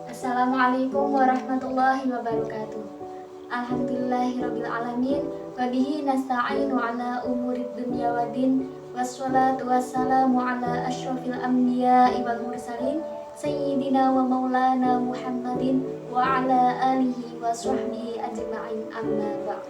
Assalamualaikum warahmatullahi wabarakatuh. Alhamdulillahirabbil alamin wa bihi nasta'inu ala umurid dunya waddin wassalatu wassalamu ala asyrofil anbiya'i wal mursalin sayyidina wa maulana Muhammadin wa ala alihi wa sahbihi ajma'in amma ba'd.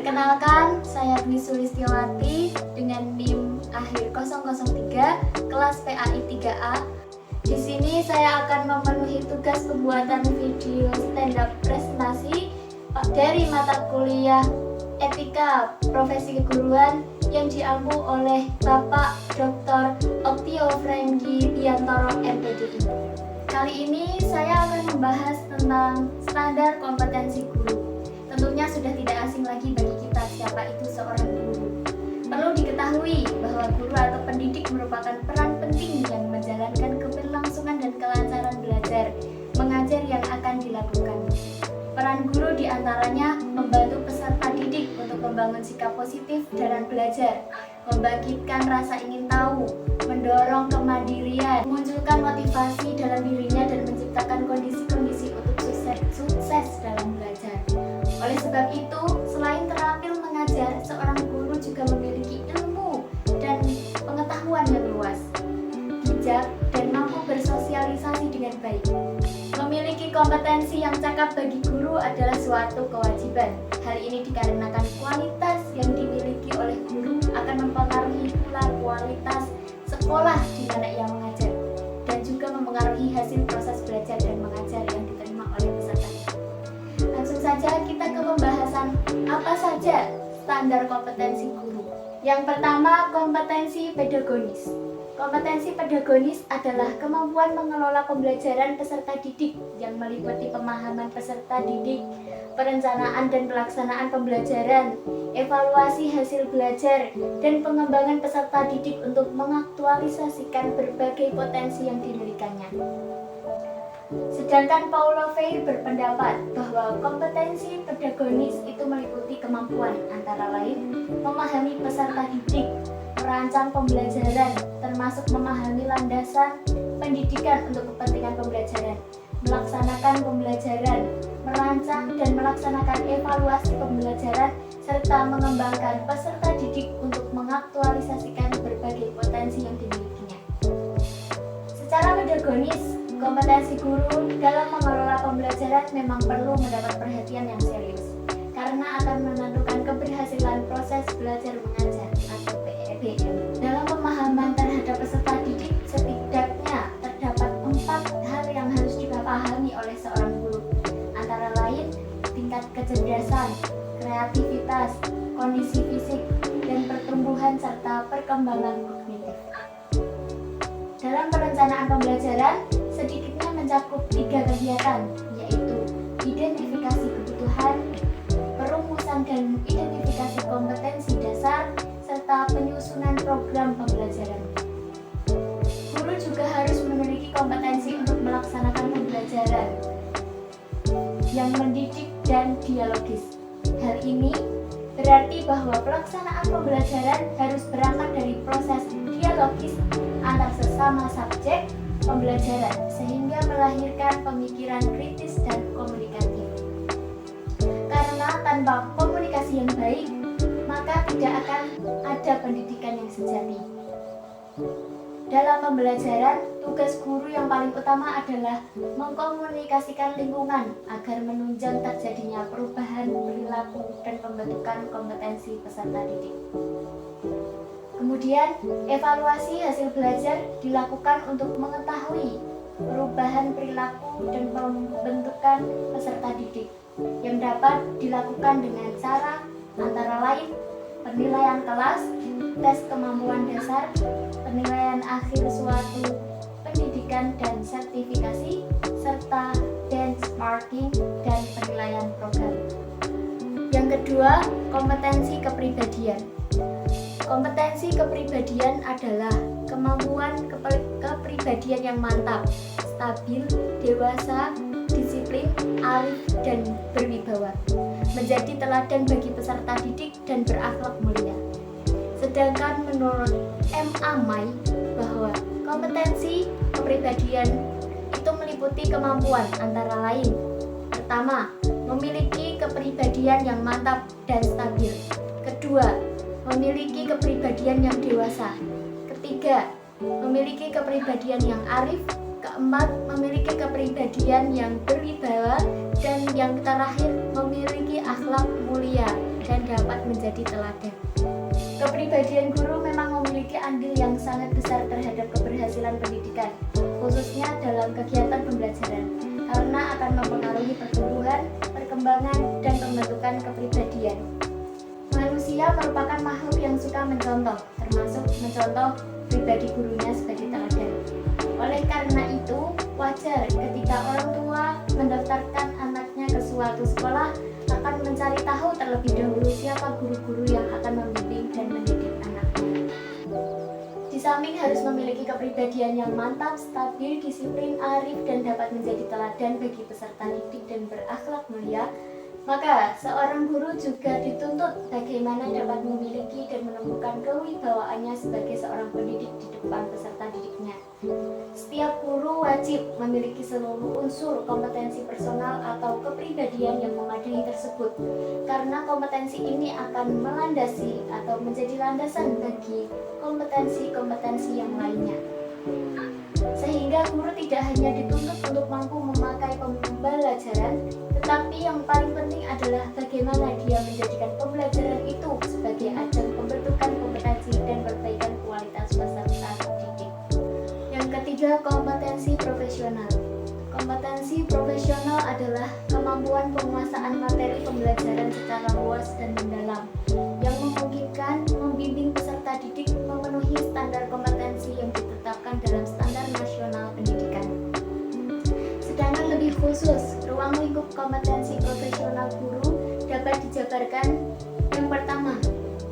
Perkenalkan, saya Dwi Sulistiawati dengan NIM akhir 003 kelas PAI 3A. Di sini saya akan memenuhi tugas pembuatan video stand up presentasi dari mata kuliah Etika Profesi Keguruan yang diampu oleh Bapak Dr. Oktio Franky Biantoro MPDI. Kali ini saya akan membahas tentang standar kompetensi guru. Tentunya sudah tidak asing lagi bagi kita siapa itu seorang guru. Perlu diketahui bahwa guru atau pendidik merupakan peran penting yang menjalankan keberlangsungan dan kelancaran belajar mengajar yang akan dilakukan. Peran guru diantaranya membantu peserta didik untuk membangun sikap positif dalam belajar, membangkitkan rasa ingin tahu, mendorong kemandirian, memunculkan motivasi dalam dirinya dan menciptakan kondisi-kondisi untuk sukses dalam belajar. Oleh sebab itu, selain terampil mengajar, seorang guru juga memiliki ilmu dan pengetahuan yang luas, bijak, dan mampu bersosialisasi dengan baik. Memiliki kompetensi yang cakap bagi guru adalah suatu kewajiban. Hal ini dikarenakan kualitas yang dimiliki oleh guru akan mempengaruhi pula kualitas sekolah di mana ia mengajar, dan juga mempengaruhi hasil proses belajar dan mengajar yang diterima oleh peserta. Langsung saja kita ke pembahasan apa saja standar kompetensi guru. Yang pertama, kompetensi pedagonis. Kompetensi pedagonis adalah kemampuan mengelola pembelajaran peserta didik yang meliputi pemahaman peserta didik, perencanaan dan pelaksanaan pembelajaran, evaluasi hasil belajar, dan pengembangan peserta didik untuk mengaktualisasikan berbagai potensi yang dimilikannya. Sedangkan Paulo Freire berpendapat bahwa kompetensi pedagonis itu meliputi kemampuan antara lain memahami peserta didik, merancang pembelajaran, termasuk memahami landasan pendidikan untuk kepentingan pembelajaran, melaksanakan pembelajaran, merancang dan melaksanakan evaluasi pembelajaran, serta mengembangkan peserta didik untuk mengaktualisasikan berbagai potensi yang dimilikinya. Secara pedagonis, kompetensi guru dalam mengelola pembelajaran memang perlu mendapat perhatian yang serius, karena akan menentukan keberhasilan proses belajar mengajar atau PBM. Dalam pemahaman terhadap peserta didik, setidaknya terdapat 4 hal yang harus dipahami oleh seorang guru, antara lain tingkat kecerdasan, kreativitas, kondisi fisik, dan pertumbuhan serta perkembangan kognitif. Dalam perencanaan pembelajaran, sedikitnya mencakup 3 kegiatan, yaitu identifikasi kebutuhan, perumusan dan identifikasi kompetensi dasar, serta penyusunan program pembelajaran. Guru juga harus memiliki kompetensi untuk melaksanakan pembelajaran yang mendidik dan dialogis. Hal ini berarti bahwa pelaksanaan pembelajaran harus berangkat dari proses dialogis antar sesama subjek pembelajaran sehingga melahirkan pemikiran kritis dan komunikatif. Karena tanpa komunikasi yang baik, maka tidak akan ada pendidikan yang sejati. Dalam pembelajaran, tugas guru yang paling utama adalah mengkomunikasikan lingkungan agar menunjang terjadinya perubahan perilaku dan pembentukan kompetensi peserta didik. Kemudian, evaluasi hasil belajar dilakukan untuk mengetahui perubahan perilaku dan pembentukan peserta didik yang dapat dilakukan dengan cara antara lain penilaian kelas, tes kemampuan dasar, penilaian akhir suatu pendidikan dan sertifikasi, serta benchmarking dan penilaian program. Yang kedua, kompetensi kepribadian. Kompetensi kepribadian adalah kemampuan kepribadian yang mantap, stabil, dewasa, disiplin, arif, dan berwibawa, menjadi teladan bagi peserta didik dan berakhlak mulia. Sedangkan menurut M. Amai bahwa kompetensi kepribadian meliputi kemampuan antara lain: pertama, memiliki kepribadian yang mantap dan stabil. Kedua, memiliki kepribadian yang dewasa. Ketiga, memiliki kepribadian yang arif. Keempat, memiliki kepribadian yang berwibawa. Dan yang terakhir, memiliki akhlak mulia dan dapat menjadi teladan. Kepribadian guru memang memiliki andil yang sangat besar terhadap keberhasilan pendidikan, khususnya dalam kegiatan pembelajaran, karena akan mempengaruhi pertumbuhan, perkembangan, dan pembentukan kepribadian. Manusia merupakan makhluk yang suka mencontoh, termasuk mencontoh pribadi gurunya sebagai teladan. Oleh karena itu, wajar ketika orang tua mendaftarkan anaknya ke suatu sekolah akan mencari tahu terlebih dahulu siapa guru-guru yang akan membimbing dan mendidik anaknya. Di samping harus memiliki kepribadian yang mantap, stabil, disiplin, arif, dan dapat menjadi teladan bagi peserta didik dan berakhlak mulia, maka seorang guru juga dituntut bagaimana dapat memiliki dan menemukan kewibawaannya sebagai seorang pendidik di depan peserta didiknya. Setiap guru wajib memiliki seluruh unsur kompetensi personal atau kepribadian yang memadai tersebut, karena kompetensi ini akan melandasi atau menjadi landasan bagi kompetensi-kompetensi yang lainnya. Sehingga guru tidak hanya dituntut untuk mampu memakai pembelajaran, tetapi yang paling penting adalah bagaimana dia menjadikan pembelajaran itu sebagai ajang pembentukan kompetensi dan perbaikan kualitas peserta didik. Yang ketiga, kompetensi profesional. Kompetensi profesional adalah kemampuan penguasaan materi pembelajaran secara luas dan mendalam, yang memungkinkan membimbing peserta didik memenuhi standar kompetensi yang ditetapkan dalam standar nasional pendidikan. Sedangkan lebih khusus, ruang lingkup kompetensi profesional guru dapat dijabarkan: yang pertama,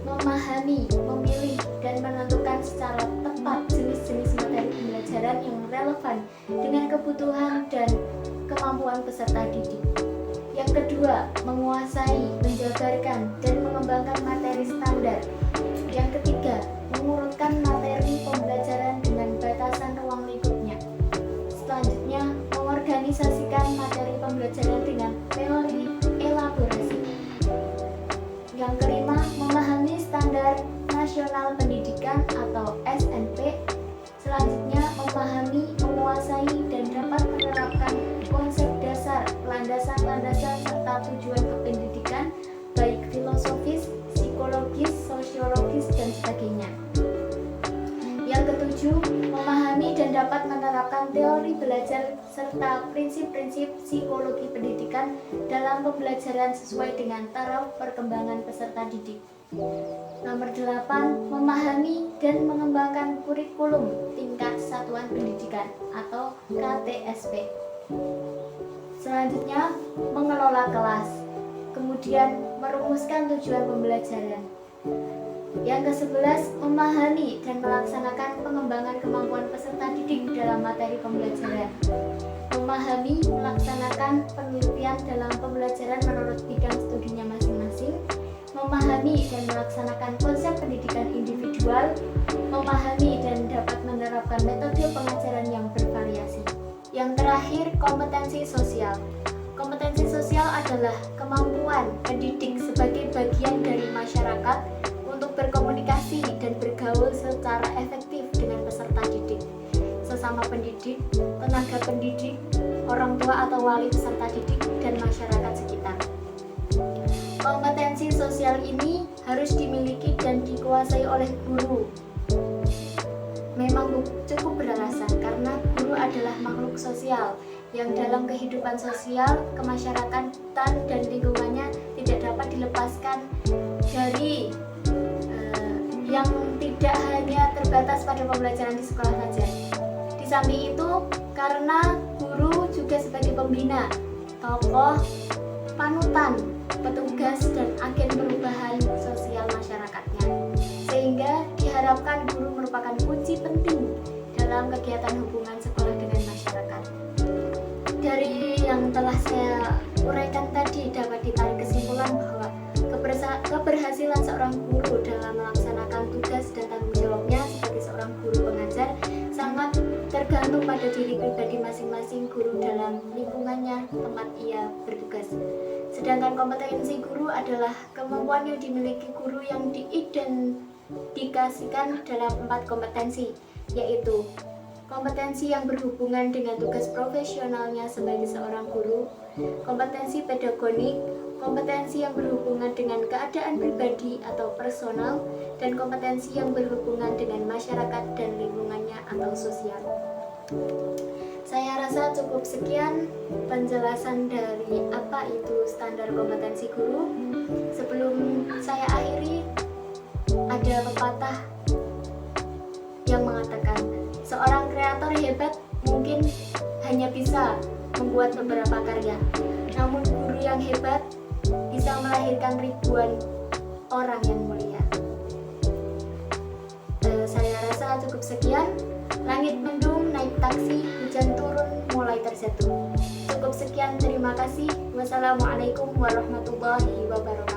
memahami, memilih, dan menentukan secara tepat jenis-jenis materi pembelajaran yang relevan dengan kebutuhan dan kemampuan peserta didik. Yang kedua, menguasai, menjabarkan, dan mengembangkan materi standar. Yang ketiga, mengurutkan materi pembelajaran dengan batasan ruang lingkupnya. Selanjutnya, mengorganisasikan materi pembelajaran dengan teori elaborasi. Yang kelima, memahami standar nasional pendidikan atau SNP. Selanjutnya, memahami, menguasai, dan dapat menerapkan konsep dasar, landasan-landasan, serta tujuan kependidikan, baik filosofis, psikologis, sosiologis, dan sebagainya. Yang ketujuh, memahami dan dapat menerapkan teori belajar serta prinsip-prinsip psikologi pendidikan dalam pembelajaran sesuai dengan taraf perkembangan peserta didik. Nomor 8, memahami dan mengembangkan kurikulum tingkat satuan pendidikan atau KTSP. Selanjutnya, mengelola kelas, kemudian merumuskan tujuan pembelajaran. Yang ke-11, memahami dan melaksanakan pengembangan kemampuan peserta didik dalam materi pembelajaran. Memahami, melaksanakan penelitian dalam pembelajaran menurut bidang studinya masing-masing. Memahami dan melaksanakan konsep pendidikan individual. Memahami dan dapat menerapkan metode pengajaran yang bervariasi. Yang terakhir, kompetensi sosial. Kompetensi sosial adalah kemampuan pendidik sebagai bagian dari masyarakat untuk berkomunikasi dan bergaul secara efektif dengan peserta didik, sesama pendidik, tenaga pendidik, orang tua atau wali peserta didik, dan masyarakat sekitar. Kompetensi sosial ini harus dimiliki dan dikuasai oleh guru. Memang cukup beralasan karena guru adalah makhluk sosial yang dalam kehidupan sosial, kemasyarakatan, dan lingkungannya tidak dapat dilepaskan dari yang tidak hanya terbatas pada pembelajaran di sekolah saja. Di samping itu, karena guru juga sebagai pembina, tokoh, panutan, petugas, dan agen perubahan sosial masyarakatnya. Sehingga diharapkan guru merupakan kunci penting dalam kegiatan hubungan sekolah dengan masyarakat. Dari yang telah saya uraikan tadi dapat ditarik kesimpulan bahwa keberhasilan seorang guru dalam melaksanakan tugas dan tanggung jawabnya sebagai seorang guru pengajar sangat tergantung tergantung pada diri pribadi masing-masing guru dalam lingkungannya tempat ia bertugas. Sedangkan kompetensi guru adalah kemampuan yang dimiliki guru yang diidentifikasikan dalam 4 kompetensi, yaitu kompetensi yang berhubungan dengan tugas profesionalnya sebagai seorang guru, kompetensi pedagogik, kompetensi yang berhubungan dengan keadaan pribadi atau personal, dan kompetensi yang berhubungan dengan masyarakat dan lingkungannya atau sosial. Saya rasa cukup sekian penjelasan dari apa itu standar kompetensi guru. Sebelum saya akhiri, ada pepatah yang mengatakan, seorang kreator hebat mungkin hanya bisa membuat beberapa karya, namun guru yang hebat bisa melahirkan ribuan orang yang mulia. Saya rasa cukup sekian. Langit mendung, naik taksi, hujan turun, mulai terjatuh. Cukup sekian, terima kasih. Wassalamualaikum warahmatullahi wabarakatuh.